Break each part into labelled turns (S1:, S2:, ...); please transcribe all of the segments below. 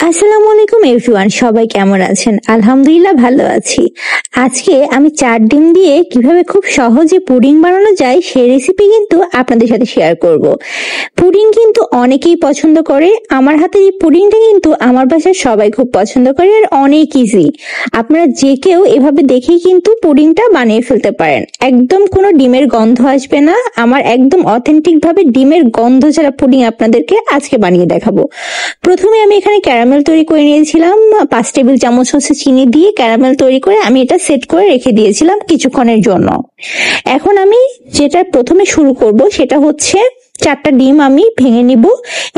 S1: আসসালামু আলাইকুম এভরিওয়ান, সবাই কেমন আছেন? আলহামদুলিল্লাহ ভালো আছি। আজকে আমি 4 ডিম দিয়ে কিভাবে খুব সহজে পুডিং বানানো যায় সেই রেসিপি কিন্তু আপনাদের সাথে শেয়ার করব। পুডিং কিন্তু অনেকেই পছন্দ করে। আমার হাতের এই পুডিংটা কিন্তু আমার বাসায় সবাই খুব পছন্দ করে আর অনেক ইজি। আপনারা যে কেউ এভাবে দেখেই কিন্তু পুডিংটা বানিয়ে ফেলতে পারেন। একদম কোনো ডিমের গন্ধ আসবে না। আমার একদম অথেন্টিক ভাবে ডিমের গন্ধ ছাড়া পুডিং আপনাদেরকে আজকে বানিয়ে দেখাবো। প্রথমে আমি এখানে ক্যারামেল তৈরি করে নিয়েছিলাম। 5 টেবিল চামচ হচ্ছে চিনি দিয়ে ক্যারামেল তৈরি করে আমি এটা সেট করে রেখে দিয়েছিলাম কিছুক্ষণের জন্য। এখন আমি যেটা প্রথমে শুরু করব সেটা হচ্ছে 4টা ডিম আমি ভেঙে নিব।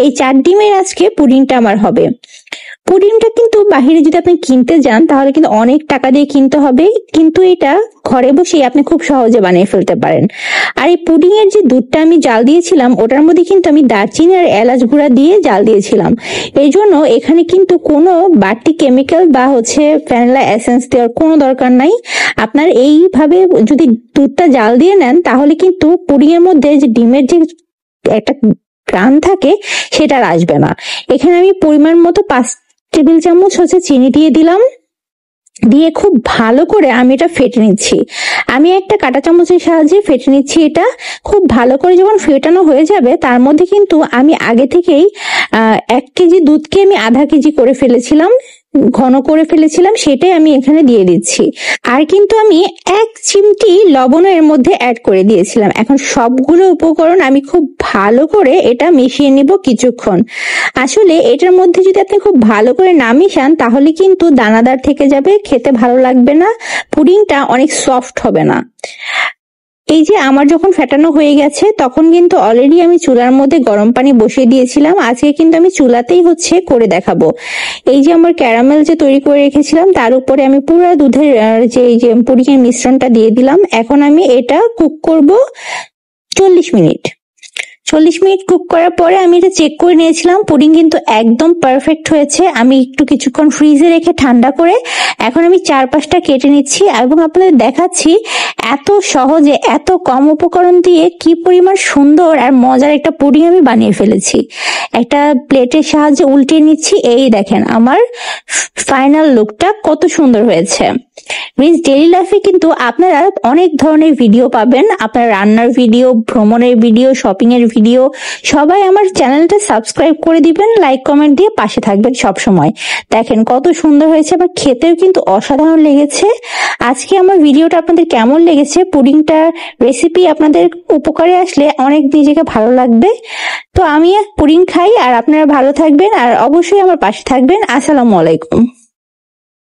S1: এই 4 ডিমের আজকে পুডিংটা আমার হবে। পুডিংটা কিন্তু বাহিরে যদি আপনি কিনতে যান তাহলে কিন্তু অনেক টাকা দিয়ে কিনতে হবে, কিন্তু এটা ঘরে বসেই আপনি খুব সহজে বানিয়ে ফেলতে পারেন। আর এই পুডিং এর যে দুধটা আমি জাল দিয়েছিলাম ওটার মধ্যে কিন্তু আমি দারচিনি আর এলাচ গুঁড়া দিয়ে জাল দিয়েছিলাম। এই জন্য এখানে কিন্তু কোনো বাড়তি কেমিক্যাল বা হচ্ছে ভ্যানিলা এসেন্স দেওয়ার কোনো দরকার নাই। আপনার এইভাবে যদি দুধটা জাল দিয়ে নেন তাহলে কিন্তু পুডিং এর মধ্যে যে ডিমের যে একটা ঘ্রাণ থাকে সেটা আর আসবে না। এখানে আমি পরিমাণ মতো 5 টেবিল চামচ হচ্ছে চিনি দিয়ে দিলাম। দিয়ে খুব ভালো করে আমি এটা ফেটে নিচ্ছি। আমি একটা কাঁটা চামচের সাহায্যে ফেটে নিচ্ছি। এটা খুব ভালো করে যখন ফেটানো হয়ে যাবে তার মধ্যে কিন্তু আমি আগে থেকেই 1 কেজি দুধকে আমি আধা কেজি করে ফেলেছিলাম, ঘন করে ফেলেছিলাম, সেটাই আমি এখানে দিয়ে দিচ্ছি। আর কিন্তু আমি 1 চিমটি লবণ এর মধ্যে অ্যাড করে দিয়েছিলাম। এখন সবগুলো উপকরণ আমি খুব ভালো করে এটা মিশিয়ে নিব কিছুক্ষণ। আসলে এটার মধ্যে যদি আপনি খুব ভালো করে না মিশান তাহলে কিন্তু দানাদার থেকে যাবে, খেতে ভালো লাগবে না, পুডিংটা অনেক সফট হবে না। এই যে আমার যখন ফেটানো হয়ে গেছে তখন কিন্তু অলরেডি আমি চুলার মধ্যে গরম পানি বসিয়ে দিয়েছিলাম। আজকে কিন্তু আমি চুলাতেই হচ্ছে করে দেখাবো। এই যে আমার ক্যারামেল যে তৈরি করে রেখেছিলাম তার উপরে আমি পুরো দুধের যে পুডিং এর মিশ্রণটা দিয়ে দিলাম। এখন আমি এটা কুক করব 40 মিনিট। 40 মিনিট কুক করার পরে আমি এটা চেক করে নিয়েছিলাম, পুডিং কিন্তু একদম পারফেক্ট হয়েছে। আমি একটু কিছুক্ষণ ফ্রিজে রেখে ঠান্ডা করে এখন আমি 4-5টা কেটে নিচ্ছি এবং আপনাদের দেখাচ্ছি এত সহজে এত কম উপকরণ দিয়ে কি পরিমাণ সুন্দর আর মজার একটা পুডিং আমি বানিয়ে ফেলেছি। একটা প্লেটের সাহায্যে উল্টিয়ে নিচ্ছি। এই দেখেন আমার ফাইনাল লুকটা কত সুন্দর হয়েছে। মিন্স ডেইলি লাইফে কিন্তু আপনারা অনেক ধরনের ভিডিও পাবেন। আপনারা রান্নার ভিডিও, ভ্রমণের ভিডিও, শপিং এর ভিডিও, সবাই আমার চ্যানেলটা সাবস্ক্রাইব করে দিবেন, লাইক কমেন্ট দিয়ে পাশে থাকবেন সব সময়। দেখেন কত সুন্দর হয়েছে, আবার খেতেও কিন্তু অসাধারণ লেগেছে। আজকে আমার ভিডিওটা আপনাদের কেমন লেগেছে? পুডিংটা রেসিপি আপনাদের উপকারে আসলে অনেক নিজেকে ভালো লাগবে। তো আমি পুডিং খাই আর আপনারা ভালো থাকবেন আর অবশ্যই আমার পাশে থাকবেন। আসসালামু আলাইকুম।